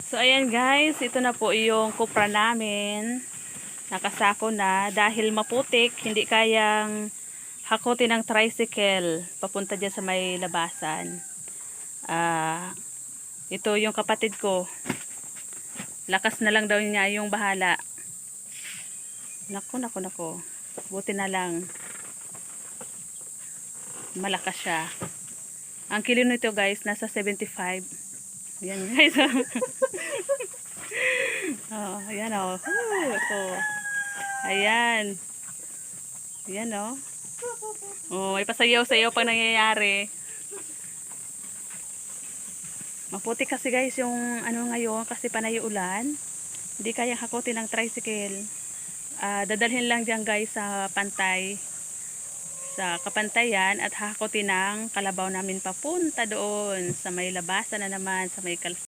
So ayan guys, ito na po yung kupra namin. Nakasako na dahil maputik, hindi kayang hakutin ng tricycle papunta dyan sa may labasan. Ito yung kapatid ko. Lakas na lang daw niya yung bahala. Nako. Buti na lang. Malakas siya. Ang kilo nito guys, nasa 75. Ayan guys. Oh, ayan oh. Ito. Ayan. Ayan oh. Oh, may pasayaw-sayaw pag nangyayari. Maputi kasi guys yung ano ngayon kasi panay ulan. Hindi kaya hakutin ng tricycle. Dadalhin lang diyan guys sa pantay. Sa kapantayan at hakutin ng kalabaw namin papunta doon sa may labasan na naman sa may kalsada.